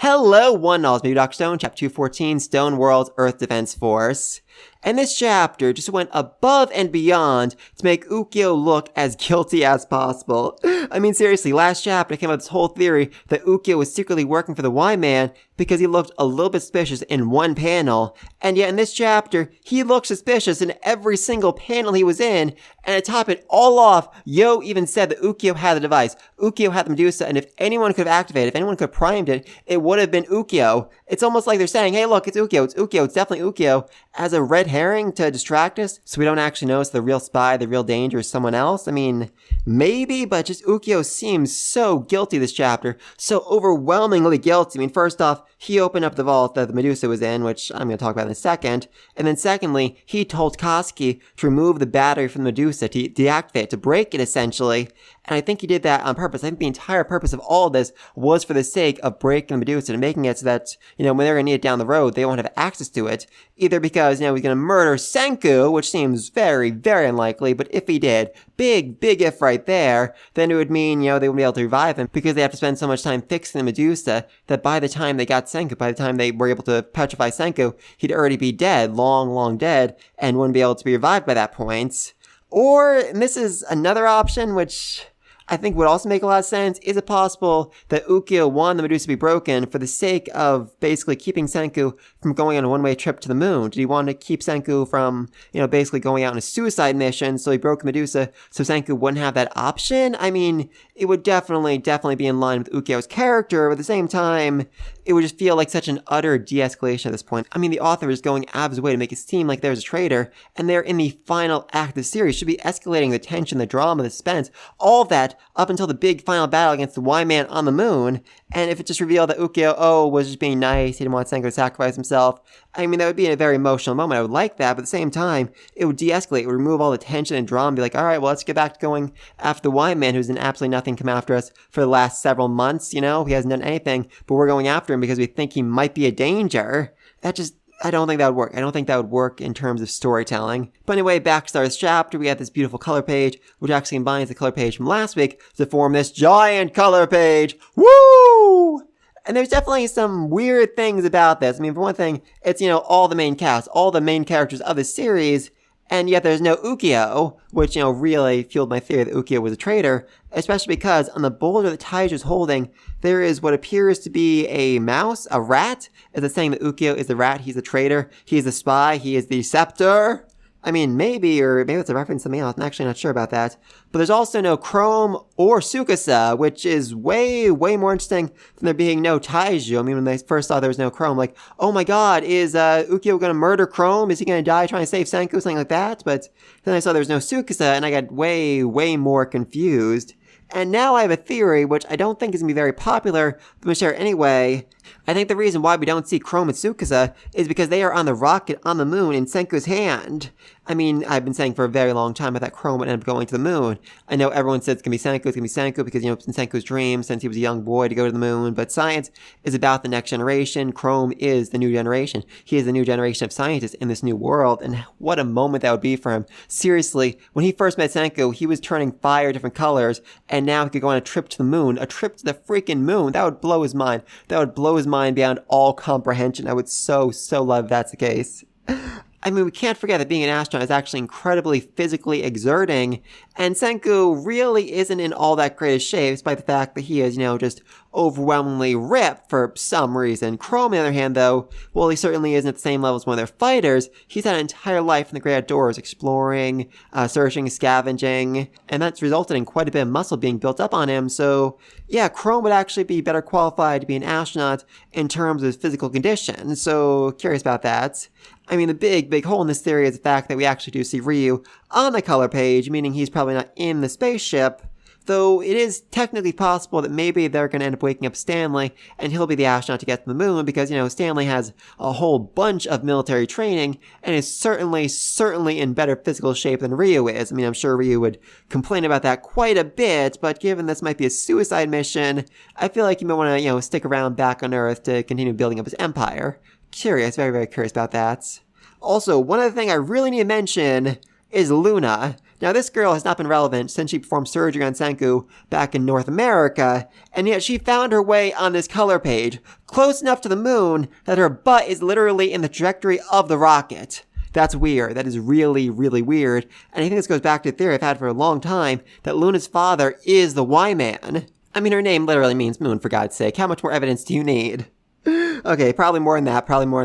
Hello, one and all, it's me, Dr. Stone, Chapter 214, Stone World's Earth Defense Force. And this chapter just went above and beyond to make Ukyo look as guilty as possible. I mean, seriously, last chapter I came up with this whole theory that Ukyo was secretly working for the Y-Man because he looked a little bit suspicious in one panel, and yet in this chapter, he looked suspicious in every single panel he was in, and to top it all off, Yo even said that Ukyo had the device. Ukyo had the Medusa, and if anyone could have activated, if anyone could have primed it, it would have been Ukyo. It's almost like they're saying, hey look, it's Ukyo, it's definitely Ukyo, as a red herring to distract us, so we don't actually notice the real spy, the real danger is someone else. I mean, maybe, but just Ukyo seems so guilty this chapter, so overwhelmingly guilty. I mean, first off, he opened up the vault that the Medusa was in, which I'm going to talk about in a second, and then secondly, he told Koski to remove the battery from the Medusa, to deactivate it, to break it essentially, and I think he did that on purpose. I think the entire purpose of all of this was for the sake of breaking the Medusa and making it so that, when they're going to need it down the road, they won't have access to it, either because, he's going to murder Senku, which seems very, very unlikely, but if he did, big if right there, then it would mean, they wouldn't be able to revive him because they have to spend so much time fixing the Medusa that by the time they got Senku, by the time they were able to petrify Senku, he'd already be dead, long dead, and wouldn't be able to be revived by that point. Or, and this is another option, which I think would also make a lot of sense, is it possible that Ukyo wanted the Medusa to be broken for the sake of basically keeping Senku from going on a one-way trip to the moon? Did he want to keep Senku from, basically going out on a suicide mission, so he broke the Medusa so Senku wouldn't have that option? I mean, it would definitely be in line with Ukyo's character, but at the same time, it would just feel like such an utter de-escalation at this point. I mean, the author is going out of his way to make it seem like there's a traitor, and they're in the final act of the series, should be escalating the tension, the drama, the suspense, all of that up until the big final battle against the Y-Man on the moon, and if it just revealed that Ukyo, was just being nice, he didn't want Senku to sacrifice himself, I mean, that would be a very emotional moment. I would like that, but at the same time, it would de-escalate, it would remove all the tension and drama, and be like, alright, well, let's get back to going after the Y-Man, who's done absolutely nothing come after us for the last several months, he hasn't done anything, but we're going after him because we think he might be a danger. I don't think that would work. I don't think that would work in terms of storytelling. But anyway, back to this chapter, we have this beautiful color page, which actually combines the color page from last week to form this giant color page. Woo! And there's definitely some weird things about this. I mean, for one thing, it's, all the main cast, all the main characters of the series, and yet there's no Ukyo, which, really fueled my theory that Ukyo was a traitor, especially because on the boulder that Taiju is holding, there is what appears to be a mouse, a rat. Is it saying that Ukyo is the rat, he's the traitor, he's the spy, he is the scepter? I mean, maybe it's a reference to something else. I'm actually not sure about that. But there's also no Chrome or Tsukasa, which is way more interesting than there being no Taiju. I mean, when they first saw there was no Chrome, like, oh my god, is Ukyo gonna murder Chrome? Is he gonna die trying to save Senku? Something like that. But then I saw there was no Tsukasa, and I got way more confused. And now I have a theory, which I don't think is going to be very popular, but I'm going to share it anyway. I think the reason why we don't see Chrome and Tsukasa is because they are on the rocket on the moon in Senku's hand. I mean, I've been saying for a very long time that Chrome would end up going to the moon. I know everyone says it's going to be Senku because, it's in Senku's dream since he was a young boy to go to the moon, but science is about the next generation. Chrome is the new generation. He is the new generation of scientists in this new world, and what a moment that would be for him. Seriously, when he first met Senku, he was turning fire different colors, and now he could go on a trip to the moon, a trip to the freaking moon. That would blow his mind. That would blow his mind beyond all comprehension. I would so love if that's the case. I mean, we can't forget that being an astronaut is actually incredibly physically exerting, and Senku really isn't in all that great a shape, despite the fact that he is, just overwhelmingly ripped for some reason. Chrome, on the other hand, though, well, he certainly isn't at the same level as one of their fighters. He's had an entire life in the great outdoors, exploring, searching, scavenging, and that's resulted in quite a bit of muscle being built up on him, so yeah, Chrome would actually be better qualified to be an astronaut in terms of his physical condition, so curious about that. I mean, the big hole in this theory is the fact that we actually do see Ryu on the color page, meaning he's probably not in the spaceship, though it is technically possible that maybe they're going to end up waking up Stanley, and he'll be the astronaut to get to the moon, because, Stanley has a whole bunch of military training, and is certainly in better physical shape than Ryu is. I mean, I'm sure Ryu would complain about that quite a bit, but given this might be a suicide mission, I feel like he might want to, stick around back on Earth to continue building up his empire. Curious, very curious about that. Also, one other thing I really need to mention is Luna. Now, this girl has not been relevant since she performed surgery on Senku back in North America, and yet she found her way on this color page, close enough to the moon that her butt is literally in the trajectory of the rocket. That's weird. That is really, really weird. And I think this goes back to the theory I've had for a long time, that Luna's father is the Y-Man. I mean, her name literally means moon, for God's sake. How much more evidence do you need? Okay, probably more than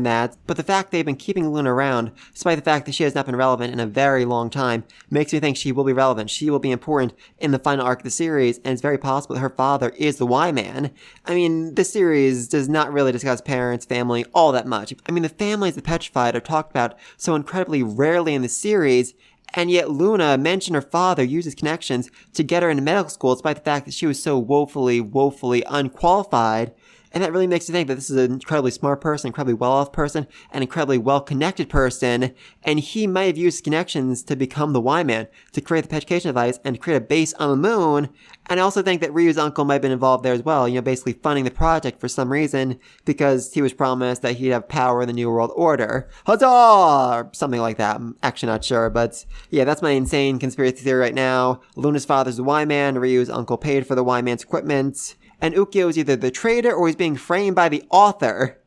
that. But the fact they've been keeping Luna around, despite the fact that she has not been relevant in a very long time, makes me think she will be relevant. She will be important in the final arc of the series, and it's very possible that her father is the Y-Man. I mean, this series does not really discuss parents, family, all that much. I mean, the families of the Petrified are talked about so incredibly rarely in the series, and yet Luna mentioned her father used his connections to get her into medical school, despite the fact that she was so woefully unqualified. And that really makes me think that this is an incredibly smart person, incredibly well-off person, an incredibly well-connected person, and he might have used connections to become the Y-Man, to create the petrification device, and to create a base on the moon. And I also think that Ryu's uncle might have been involved there as well, basically funding the project for some reason, because he was promised that he'd have power in the New World Order. Huzzah! Or something like that. I'm actually not sure, but yeah, that's my insane conspiracy theory right now. Luna's father's the Y-Man, Ryu's uncle paid for the Y-Man's equipment, and Ukyo is either the traitor or he's being framed by the author.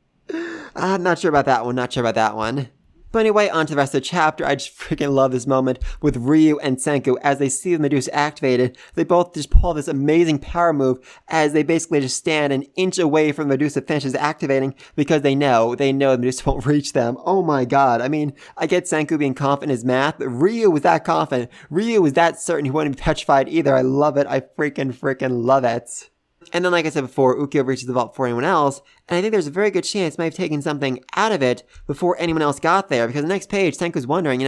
I'm not sure about that one. But anyway, on to the rest of the chapter. I just freaking love this moment with Ryu and Senku as they see the Medusa activated. They both just pull this amazing power move as they basically just stand an inch away from the Medusa finishes activating because they know the Medusa won't reach them. Oh my god. I mean, I get Senku being confident in his math, but Ryu was that confident. Ryu was that certain he wouldn't be petrified either. I love it. I freaking love it. And then, like I said before, Ukyo reaches the vault before anyone else, and I think there's a very good chance he might have taken something out of it before anyone else got there, because the next page, Senku's wondering,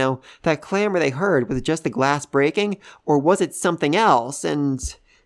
that clamor they heard, was it just the glass breaking, or was it something else? And,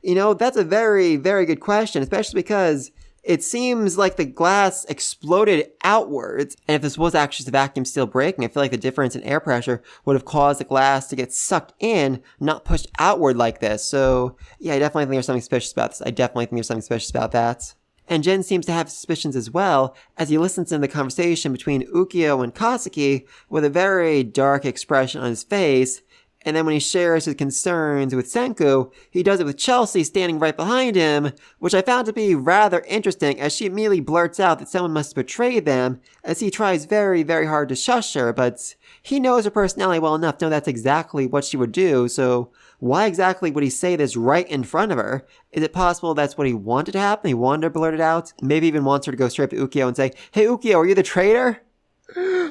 that's a very, very good question, especially because it seems like the glass exploded outwards, and if this was actually just a vacuum seal breaking, I feel like the difference in air pressure would have caused the glass to get sucked in, not pushed outward like this. So, yeah, I definitely think there's something suspicious about that. And Jin seems to have suspicions as well, as he listens to the conversation between Ukyo and Kasuki with a very dark expression on his face. And then when he shares his concerns with Senku, he does it with Chelsea standing right behind him, which I found to be rather interesting as she immediately blurts out that someone must have betrayed them, as he tries very, very hard to shush her, but he knows her personality well enough to know that's exactly what she would do, so why exactly would he say this right in front of her? Is it possible that's what he wanted to happen? He wanted to blurt it out? Maybe even wants her to go straight to Ukyo and say, "Hey Ukyo, are you the traitor?"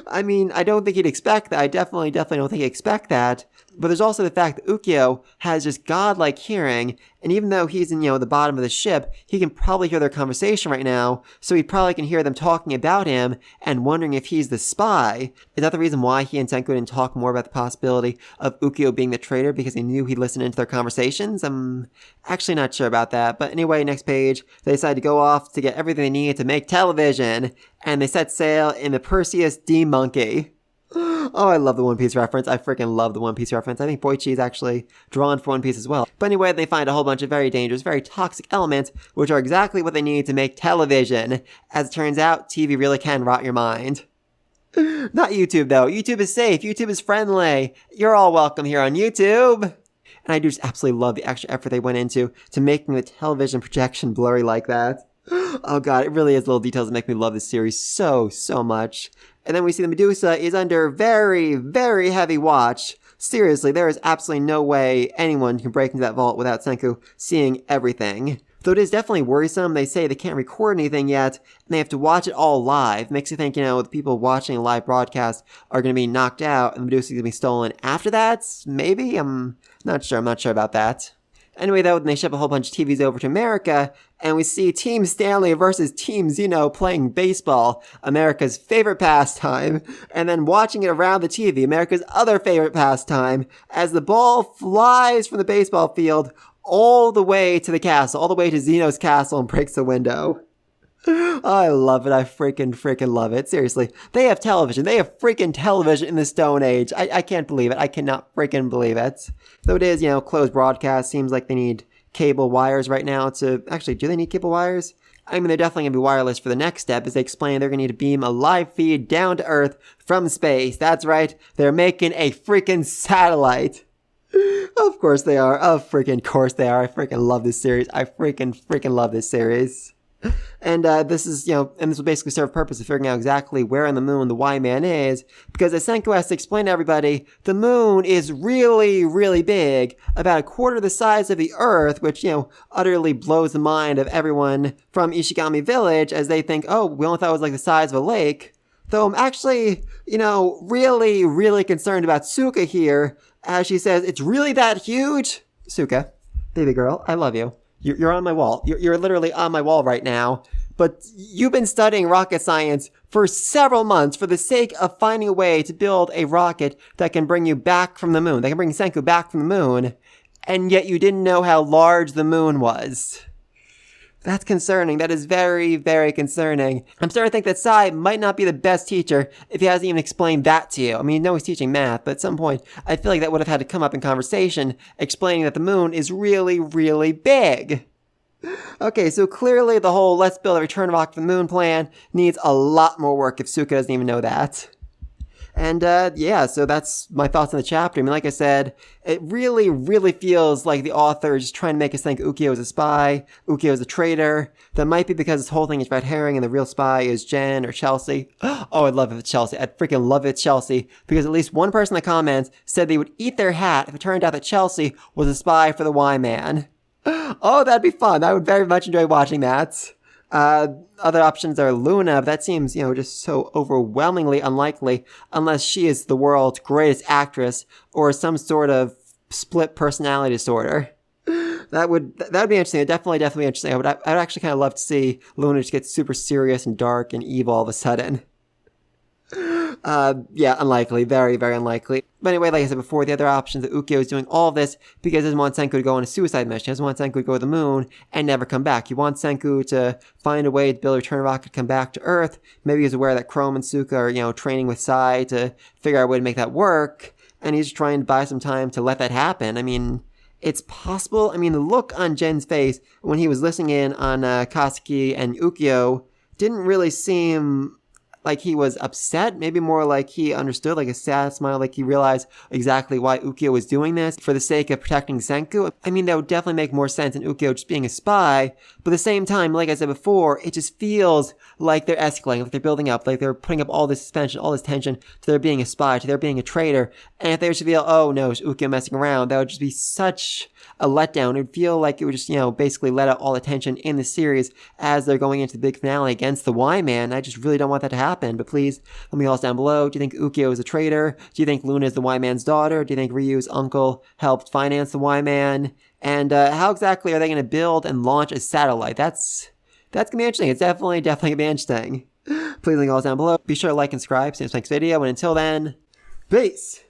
I mean, I don't think he'd expect that. I definitely don't think he'd expect that. But there's also the fact that Ukyo has just godlike hearing, and even though he's in, the bottom of the ship, he can probably hear their conversation right now, so he probably can hear them talking about him and wondering if he's the spy. Is that the reason why he and Senku didn't talk more about the possibility of Ukyo being the traitor, because he knew he'd listen into their conversations? I'm actually not sure about that. But anyway, next page, they decide to go off to get everything they need to make television, and they set sail in the Perseus D-Monkey. Oh, I love the One Piece reference. I freaking love the One Piece reference. I think Boichi is actually drawn for One Piece as well. But anyway, they find a whole bunch of very dangerous, very toxic elements, which are exactly what they need to make television. As it turns out, TV really can rot your mind. Not YouTube, though. YouTube is safe. YouTube is friendly. You're all welcome here on YouTube. And I do just absolutely love the extra effort they went into to making the television projection blurry like that. Oh god, it really is little details that make me love this series so much. And then we see the Medusa is under very, very heavy watch. Seriously, there is absolutely no way anyone can break into that vault without Senku seeing everything. Though it is definitely worrisome, they say they can't record anything yet, and they have to watch it all live. Makes you think, the people watching a live broadcast are going to be knocked out, and the Medusa is going to be stolen after that? Maybe? I'm not sure about that. Anyway, though, they ship a whole bunch of TVs over to America, and we see Team Stanley versus Team Zeno playing baseball, America's favorite pastime, and then watching it around the TV, America's other favorite pastime, as the ball flies from the baseball field all the way to the castle, all the way to Zeno's castle and breaks the window. I love it. I freaking love it. Seriously. They have television. They have freaking television in the Stone Age. I can't believe it. I cannot freaking believe it. Though it is, closed broadcast. Seems like they need cable wires right now to... Actually, do they need cable wires? I mean, they're definitely going to be wireless for the next step, as they explain they're going to need to beam a live feed down to Earth from space. That's right. They're making a freaking satellite. Of course they are. Of freaking course they are. I freaking love this series. I freaking love this series. And this is, and this will basically serve a purpose of figuring out exactly where on the moon the Y-Man is, because as Senku has to explain to everybody, the moon is really, really big, about a quarter the size of the Earth, which, utterly blows the mind of everyone from Ishigami Village, as they think, oh, we only thought it was like the size of a lake. Though I'm actually, really, really concerned about Suka here, as she says, it's really that huge? Suka, baby girl, I love you. You're on my wall. You're literally on my wall right now. But you've been studying rocket science for several months for the sake of finding a way to build a rocket that can bring you back from the moon, that can bring Senku back from the moon, and yet you didn't know how large the moon was. That's concerning. That is very, very concerning. I'm starting to think that Sai might not be the best teacher if he hasn't even explained that to you. I mean, he's teaching math, but at some point, I feel like that would have had to come up in conversation, explaining that the moon is really, really big. Okay, so clearly the whole let's build a return rocket to the moon plan needs a lot more work if Suka doesn't even know that. And so that's my thoughts on the chapter. I mean, like I said, it really, really feels like the author is just trying to make us think Ukyo is a spy, Ukyo is a traitor. That might be because this whole thing is red herring and the real spy is Jen or Chelsea. Oh, I'd love if it's Chelsea. I'd freaking love if it's Chelsea, because at least one person in the comments said they would eat their hat if it turned out that Chelsea was a spy for the Y-Man. Oh, that'd be fun. I would very much enjoy watching that. Other options are Luna, but that seems, just so overwhelmingly unlikely unless she is the world's greatest actress or some sort of split personality disorder. That would be interesting. It'd definitely be interesting. I'd actually kind of love to see Luna just get super serious and dark and evil all of a sudden. Unlikely. Very, very unlikely. But anyway, like I said before, the other options that Ukyo is doing all of this because he doesn't want Senku to go on a suicide mission. He doesn't want Senku to go to the moon and never come back. He wants Senku to find a way to build a return rocket, come back to Earth. Maybe he's aware that Chrome and Suka are, training with Sai to figure out a way to make that work. And he's trying to buy some time to let that happen. I mean, it's possible. I mean, the look on Jen's face when he was listening in on Kasuki and Ukyo didn't really seem like he was upset, maybe more like he understood, like a sad smile, like he realized exactly why Ukyo was doing this for the sake of protecting Senku. I mean, that would definitely make more sense than Ukyo just being a spy, but at the same time, like I said before, it just feels like they're escalating, like they're building up, like they're putting up all this suspension, all this tension to there being a spy, to there being a traitor, and if they were to feel, oh no, it's Ukyo messing around, that would just be such a letdown. It would feel like it would just, basically let out all the tension in the series as they're going into the big finale against the Y-Man. I just really don't want that to happen. But please, let me know down below. Do you think Ukyo is a traitor? Do you think Luna is the Y-Man's daughter? Do you think Ryu's uncle helped finance the Y-Man? And how exactly are they going to build and launch a satellite? That's going to be interesting. It's definitely going to be interesting. Please link all down below. Be sure to like and subscribe. See you in the next video. And until then, peace!